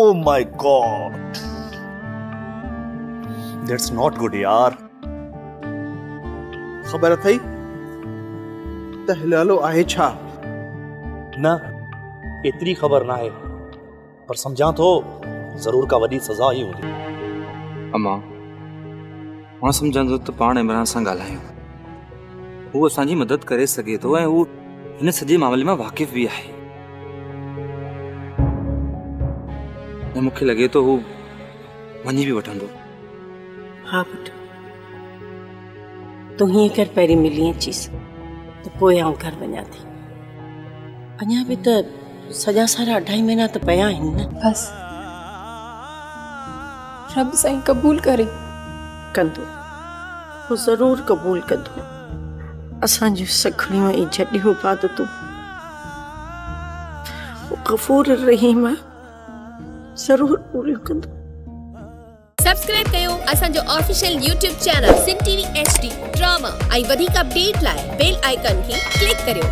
Oh my God. That's not good यार. ख़बर थई त हिलालो आहे छा? न एतरी ख़बर ना है पर समझा तो जरूर का वॾी सज़ा ही हूंदी. अम्मा मां सम्झंदो त पाण इमरान सां ॻाल्हायूं. हू असांजी मदद करे सघे थो ऐं हू हिन सॼे मामले मां वाक़िफ़ भी आहे. ऐं मूंखे लॻे थो हू वञी भी वठंदो. हाँ पुट, तूं हीअं कर, पहिरीं मिली अचीस त पोइ आउं घर वञा थी. अञा बि त सॼा सारा 2.5 महीना त पिया आहिनि न. बस रब साईं क़बूल करे. कंदो, हू ज़रूर क़बूल कंदो. असांजूं सखड़ियूं ऐं जॾियूं इबादतूं गफ़ूर रहीम ज़रूर पूरियूं कंदो. सब्सक्राइब कयो असांजो official YouTube channel Singh TV HD drama ऐं वधीक अपडेट लाइ बेल आइकन खे क्लिक करियो.